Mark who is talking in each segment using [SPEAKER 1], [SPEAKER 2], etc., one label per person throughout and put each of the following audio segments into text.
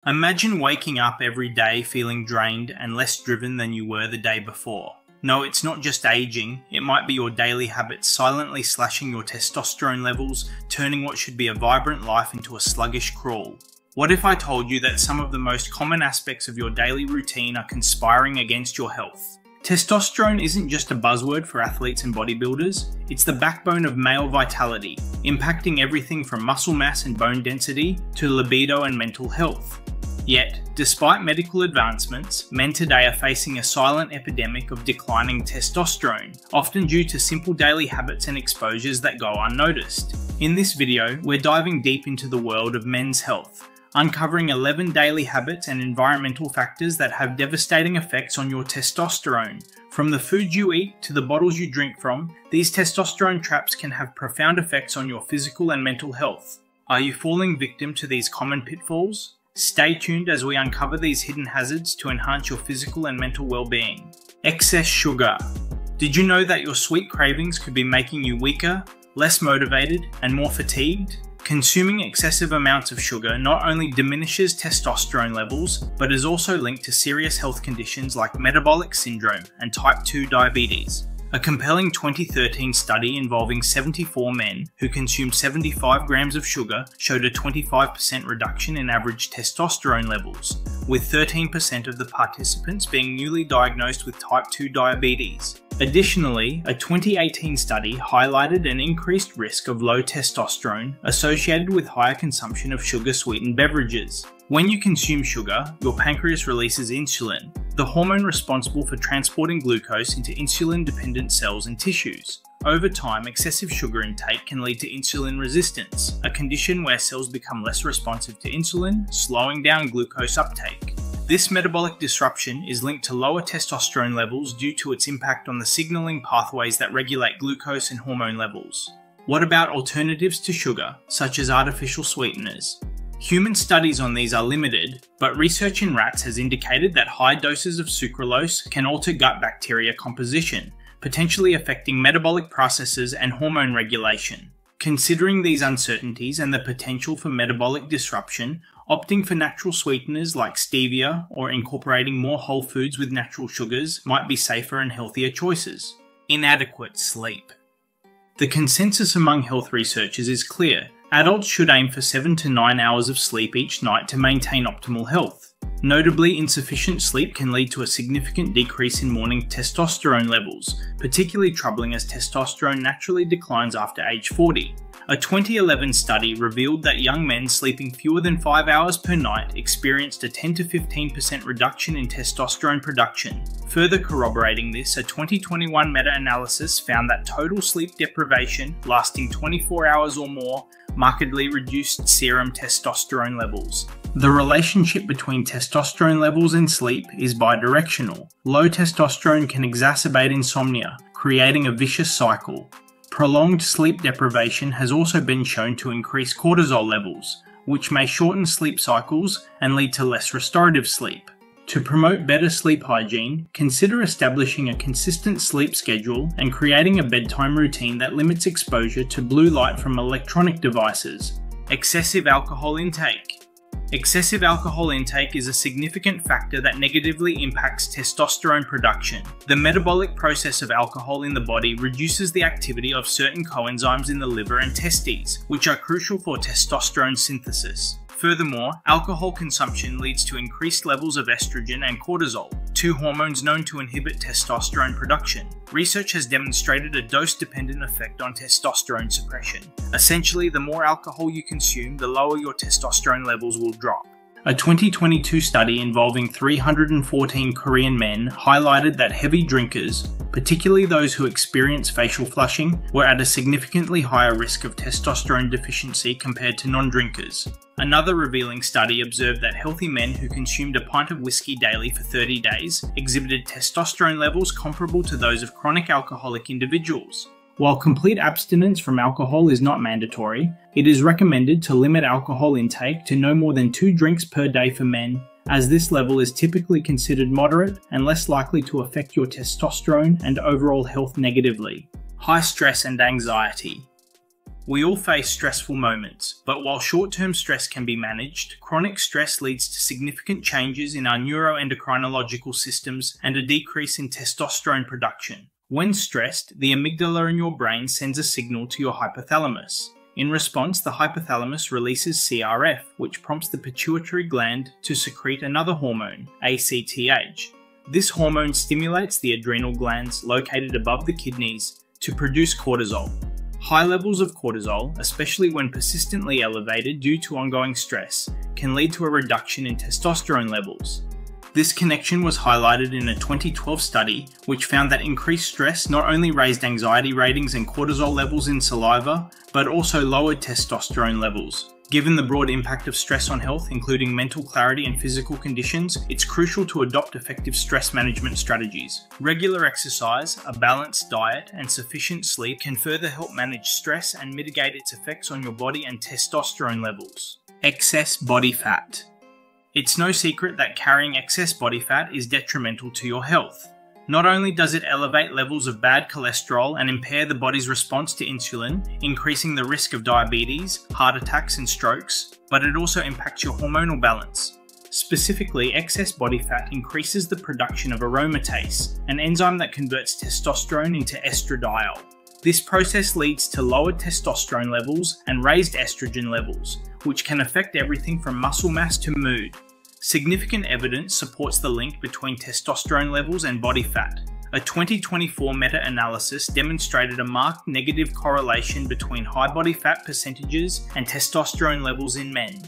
[SPEAKER 1] Imagine waking up every day feeling drained and less driven than you were the day before. No, it's not just aging, it might be your daily habits silently slashing your testosterone levels, turning what should be a vibrant life into a sluggish crawl. What if I told you that some of the most common aspects of your daily routine are conspiring against your health? Testosterone isn't just a buzzword for athletes and bodybuilders, it's the backbone of male vitality, impacting everything from muscle mass and bone density to libido and mental health. Yet, despite medical advancements, men today are facing a silent epidemic of declining testosterone, often due to simple daily habits and exposures that go unnoticed. In this video, we're diving deep into the world of men's health, uncovering 11 daily habits and environmental factors that have devastating effects on your testosterone. From the food you eat to the bottles you drink from, these testosterone traps can have profound effects on your physical and mental health. Are you falling victim to these common pitfalls? Stay tuned as we uncover these hidden hazards to enhance your physical and mental well-being. Excess sugar. Did you know that your sweet cravings could be making you weaker, less motivated, and more fatigued? Consuming excessive amounts of sugar not only diminishes testosterone levels, but is also linked to serious health conditions like metabolic syndrome and type 2 diabetes. A compelling 2013 study involving 74 men who consumed 75 grams of sugar showed a 25% reduction in average testosterone levels, with 13% of the participants being newly diagnosed with type 2 diabetes. Additionally, a 2018 study highlighted an increased risk of low testosterone associated with higher consumption of sugar-sweetened beverages. When you consume sugar, your pancreas releases insulin, the hormone responsible for transporting glucose into insulin-dependent cells and tissues. Over time, excessive sugar intake can lead to insulin resistance, a condition where cells become less responsive to insulin, slowing down glucose uptake. This metabolic disruption is linked to lower testosterone levels due to its impact on the signaling pathways that regulate glucose and hormone levels. What about alternatives to sugar, such as artificial sweeteners? Human studies on these are limited, but research in rats has indicated that high doses of sucralose can alter gut bacteria composition, potentially affecting metabolic processes and hormone regulation. Considering these uncertainties and the potential for metabolic disruption, opting for natural sweeteners like stevia or incorporating more whole foods with natural sugars might be safer and healthier choices. Inadequate sleep. The consensus among health researchers is clear. Adults should aim for 7 to 9 hours of sleep each night to maintain optimal health. Notably, insufficient sleep can lead to a significant decrease in morning testosterone levels, particularly troubling as testosterone naturally declines after age 40. A 2011 study revealed that young men sleeping fewer than 5 hours per night experienced a 10 to 15% reduction in testosterone production. Further corroborating this, a 2021 meta-analysis found that total sleep deprivation lasting 24 hours or more markedly reduced serum testosterone levels. The relationship between testosterone levels and sleep is bidirectional. Low testosterone can exacerbate insomnia, creating a vicious cycle. Prolonged sleep deprivation has also been shown to increase cortisol levels, which may shorten sleep cycles and lead to less restorative sleep. To promote better sleep hygiene, consider establishing a consistent sleep schedule and creating a bedtime routine that limits exposure to blue light from electronic devices. Excessive alcohol intake. Excessive alcohol intake is a significant factor that negatively impacts testosterone production. The metabolic process of alcohol in the body reduces the activity of certain coenzymes in the liver and testes, which are crucial for testosterone synthesis. Furthermore, alcohol consumption leads to increased levels of estrogen and cortisol, two hormones known to inhibit testosterone production. Research has demonstrated a dose-dependent effect on testosterone suppression. Essentially, the more alcohol you consume, the lower your testosterone levels will drop. A 2022 study involving 314 Korean men highlighted that heavy drinkers, particularly those who experience facial flushing, were at a significantly higher risk of testosterone deficiency compared to non-drinkers. Another revealing study observed that healthy men who consumed a pint of whiskey daily for 30 days exhibited testosterone levels comparable to those of chronic alcoholic individuals. While complete abstinence from alcohol is not mandatory, it is recommended to limit alcohol intake to no more than 2 drinks per day for men, as this level is typically considered moderate and less likely to affect your testosterone and overall health negatively. High stress and anxiety. We all face stressful moments, but while short-term stress can be managed, chronic stress leads to significant changes in our neuroendocrinological systems and a decrease in testosterone production. When stressed, the amygdala in your brain sends a signal to your hypothalamus. In response, the hypothalamus releases CRF, which prompts the pituitary gland to secrete another hormone, ACTH. This hormone stimulates the adrenal glands located above the kidneys to produce cortisol. High levels of cortisol, especially when persistently elevated due to ongoing stress, can lead to a reduction in testosterone levels. This connection was highlighted in a 2012 study which found that increased stress not only raised anxiety ratings and cortisol levels in saliva, but also lowered testosterone levels. Given the broad impact of stress on health, including mental clarity and physical conditions, it's crucial to adopt effective stress management strategies. Regular exercise, a balanced diet, and sufficient sleep can further help manage stress and mitigate its effects on your body and testosterone levels. Excess body fat. It's no secret that carrying excess body fat is detrimental to your health. Not only does it elevate levels of bad cholesterol and impair the body's response to insulin, increasing the risk of diabetes, heart attacks and strokes, but it also impacts your hormonal balance. Specifically, excess body fat increases the production of aromatase, an enzyme that converts testosterone into estradiol. This process leads to lowered testosterone levels and raised estrogen levels, which can affect everything from muscle mass to mood. Significant evidence supports the link between testosterone levels and body fat. A 2024 meta-analysis demonstrated a marked negative correlation between high body fat percentages and testosterone levels in men.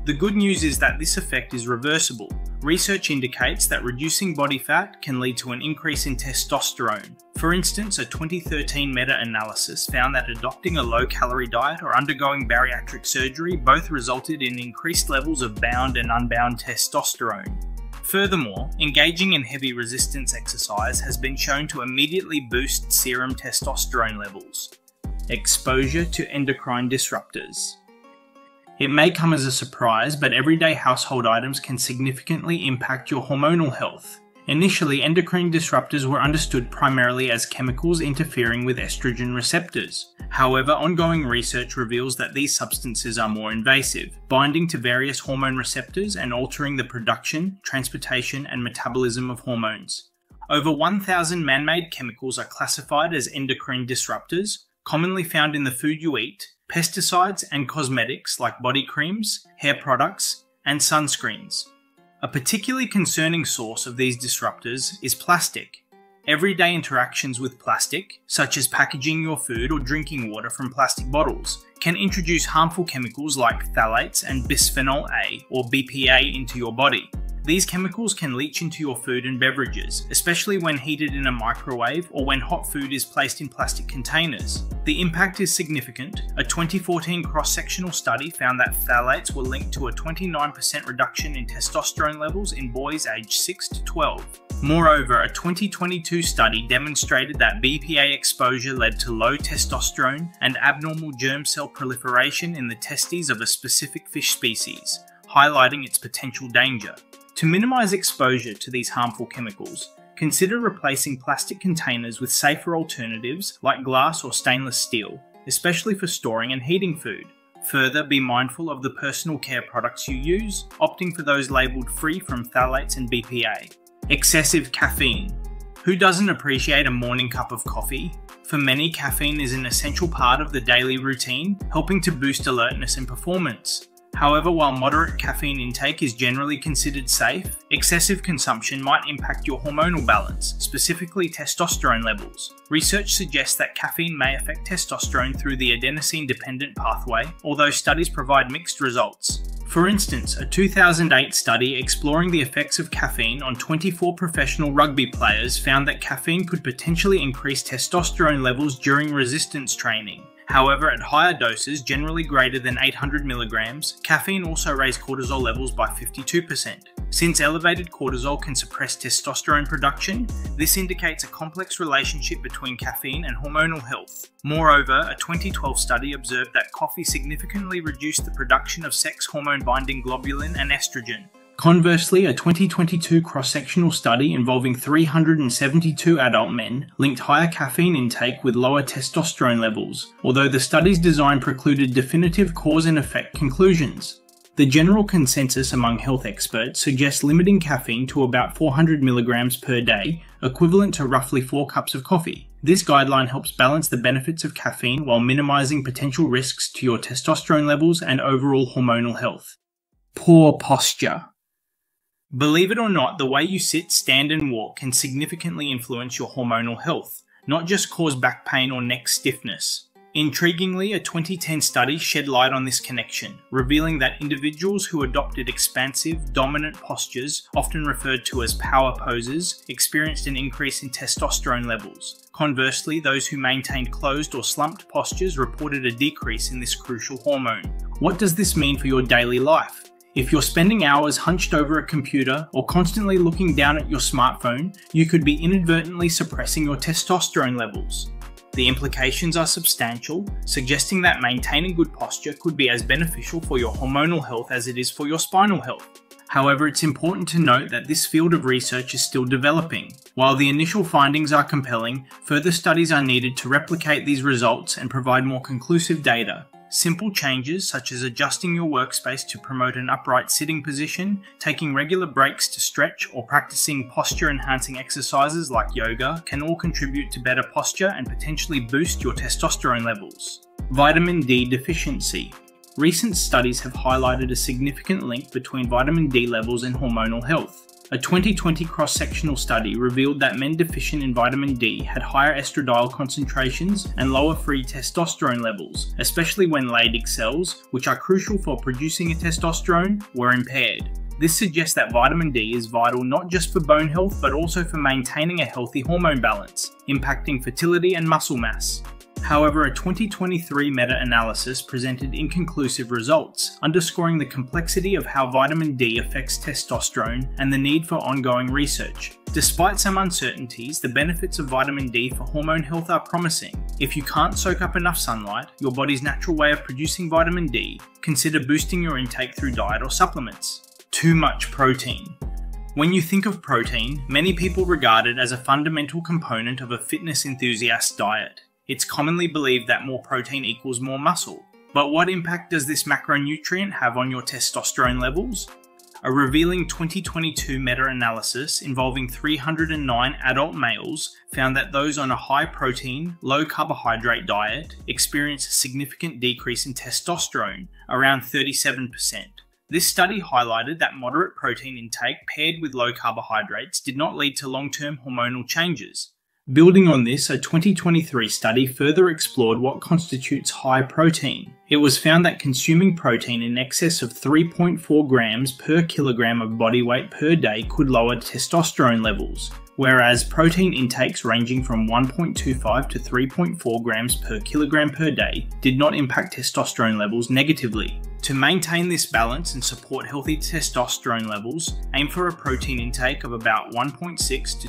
[SPEAKER 1] The good news is that this effect is reversible. Research indicates that reducing body fat can lead to an increase in testosterone. For instance, a 2013 meta-analysis found that adopting a low-calorie diet or undergoing bariatric surgery both resulted in increased levels of bound and unbound testosterone. Furthermore, engaging in heavy resistance exercise has been shown to immediately boost serum testosterone levels. Exposure to endocrine disruptors. It may come as a surprise, but everyday household items can significantly impact your hormonal health. Initially, endocrine disruptors were understood primarily as chemicals interfering with estrogen receptors. However, ongoing research reveals that these substances are more invasive, binding to various hormone receptors and altering the production, transportation, and metabolism of hormones. Over 1,000 man-made chemicals are classified as endocrine disruptors, commonly found in the food you eat, pesticides and cosmetics like body creams, hair products, and sunscreens. A particularly concerning source of these disruptors is plastic. Everyday interactions with plastic, such as packaging your food or drinking water from plastic bottles, can introduce harmful chemicals like phthalates and bisphenol A or BPA into your body. These chemicals can leach into your food and beverages, especially when heated in a microwave or when hot food is placed in plastic containers. The impact is significant. A 2014 cross-sectional study found that phthalates were linked to a 29% reduction in testosterone levels in boys aged 6 to 12. Moreover, a 2022 study demonstrated that BPA exposure led to low testosterone and abnormal germ cell proliferation in the testes of a specific fish species, highlighting its potential danger. To minimize exposure to these harmful chemicals, consider replacing plastic containers with safer alternatives like glass or stainless steel, especially for storing and heating food. Further, be mindful of the personal care products you use, opting for those labelled free from phthalates and BPA. Excessive caffeine. Who doesn't appreciate a morning cup of coffee? For many, caffeine is an essential part of the daily routine, helping to boost alertness and performance. However, while moderate caffeine intake is generally considered safe, excessive consumption might impact your hormonal balance, specifically testosterone levels. Research suggests that caffeine may affect testosterone through the adenosine-dependent pathway, although studies provide mixed results. For instance, a 2008 study exploring the effects of caffeine on 24 professional rugby players found that caffeine could potentially increase testosterone levels during resistance training. However, at higher doses, generally greater than 800 milligrams, caffeine also raised cortisol levels by 52%. Since elevated cortisol can suppress testosterone production, this indicates a complex relationship between caffeine and hormonal health. Moreover, a 2012 study observed that coffee significantly reduced the production of sex hormone-binding globulin and estrogen. Conversely, a 2022 cross-sectional study involving 372 adult men linked higher caffeine intake with lower testosterone levels, although the study's design precluded definitive cause and effect conclusions. The general consensus among health experts suggests limiting caffeine to about 400 milligrams per day, equivalent to roughly 4 cups of coffee. This guideline helps balance the benefits of caffeine while minimizing potential risks to your testosterone levels and overall hormonal health. Poor posture. Believe it or not, the way you sit, stand and walk can significantly influence your hormonal health, not just cause back pain or neck stiffness. Intriguingly, a 2010 study shed light on this connection, revealing that individuals who adopted expansive, dominant postures, often referred to as power poses, experienced an increase in testosterone levels. Conversely, those who maintained closed or slumped postures reported a decrease in this crucial hormone. What does this mean for your daily life? If you're spending hours hunched over a computer or constantly looking down at your smartphone, you could be inadvertently suppressing your testosterone levels. The implications are substantial, suggesting that maintaining good posture could be as beneficial for your hormonal health as it is for your spinal health. However, it's important to note that this field of research is still developing. While the initial findings are compelling, further studies are needed to replicate these results and provide more conclusive data. Simple changes such as adjusting your workspace to promote an upright sitting position, taking regular breaks to stretch, or practicing posture-enhancing exercises like yoga can all contribute to better posture and potentially boost your testosterone levels. Vitamin D deficiency. Recent studies have highlighted a significant link between vitamin D levels and hormonal health. A 2020 cross-sectional study revealed that men deficient in vitamin D had higher estradiol concentrations and lower free testosterone levels, especially when Leydig cells, which are crucial for producing a testosterone, were impaired. This suggests that vitamin D is vital not just for bone health but also for maintaining a healthy hormone balance, impacting fertility and muscle mass. However, a 2023 meta-analysis presented inconclusive results, underscoring the complexity of how vitamin D affects testosterone and the need for ongoing research. Despite some uncertainties, the benefits of vitamin D for hormone health are promising. If you can't soak up enough sunlight, your body's natural way of producing vitamin D, consider boosting your intake through diet or supplements. Too much protein. When you think of protein, many people regard it as a fundamental component of a fitness enthusiast's diet. It's commonly believed that more protein equals more muscle. But what impact does this macronutrient have on your testosterone levels? A revealing 2022 meta-analysis involving 309 adult males found that those on a high-protein, low-carbohydrate diet experience a significant decrease in testosterone, around 37%. This study highlighted that moderate protein intake paired with low carbohydrates did not lead to long-term hormonal changes. Building on this, a 2023 study further explored what constitutes high protein. It was found that consuming protein in excess of 3.4 grams per kilogram of body weight per day could lower testosterone levels, whereas protein intakes ranging from 1.25 to 3.4 grams per kilogram per day did not impact testosterone levels negatively. To maintain this balance and support healthy testosterone levels, aim for a protein intake of about 1.6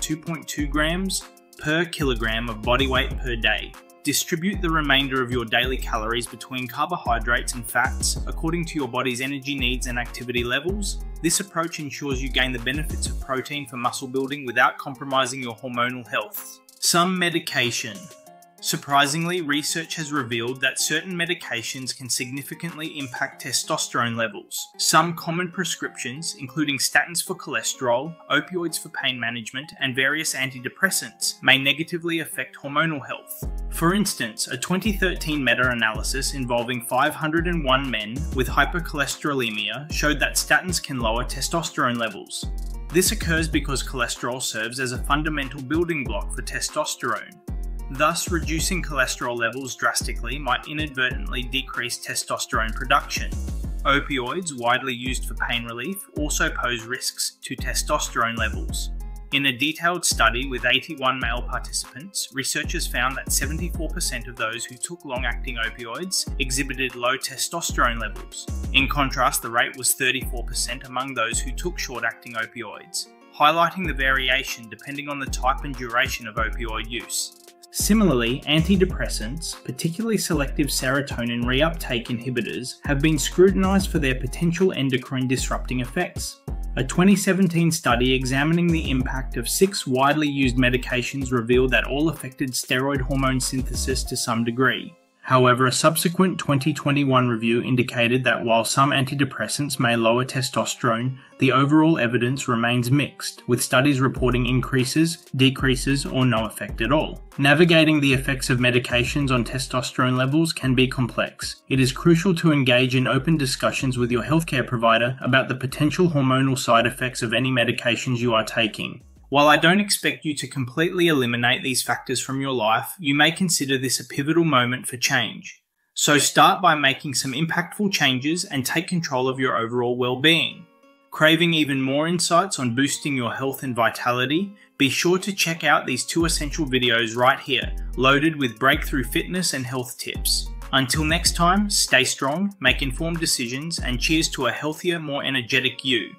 [SPEAKER 1] to 2.2 grams per kilogram of body weight per day. Distribute the remainder of your daily calories between carbohydrates and fats according to your body's energy needs and activity levels. This approach ensures you gain the benefits of protein for muscle building without compromising your hormonal health. Some medication. Surprisingly, research has revealed that certain medications can significantly impact testosterone levels. Some common prescriptions, including statins for cholesterol, opioids for pain management, and various antidepressants, may negatively affect hormonal health. For instance, a 2013 meta-analysis involving 501 men with hypercholesterolemia showed that statins can lower testosterone levels. This occurs because cholesterol serves as a fundamental building block for testosterone. Thus, reducing cholesterol levels drastically might inadvertently decrease testosterone production. Opioids, widely used for pain relief, also pose risks to testosterone levels. In a detailed study with 81 male participants, researchers found that 74% of those who took long-acting opioids exhibited low testosterone levels. In contrast, the rate was 34% among those who took short-acting opioids, highlighting the variation depending on the type and duration of opioid use. Similarly, antidepressants, particularly selective serotonin reuptake inhibitors, have been scrutinized for their potential endocrine disrupting effects. A 2017 study examining the impact of 6 widely used medications revealed that all affected steroid hormone synthesis to some degree. However, a subsequent 2021 review indicated that while some antidepressants may lower testosterone, the overall evidence remains mixed, with studies reporting increases, decreases, or no effect at all. Navigating the effects of medications on testosterone levels can be complex. It is crucial to engage in open discussions with your healthcare provider about the potential hormonal side effects of any medications you are taking. While I don't expect you to completely eliminate these factors from your life, you may consider this a pivotal moment for change. So start by making some impactful changes and take control of your overall well-being. Craving even more insights on boosting your health and vitality? Be sure to check out these 2 essential videos right here, loaded with breakthrough fitness and health tips. Until next time, stay strong, make informed decisions, and cheers to a healthier, more energetic you.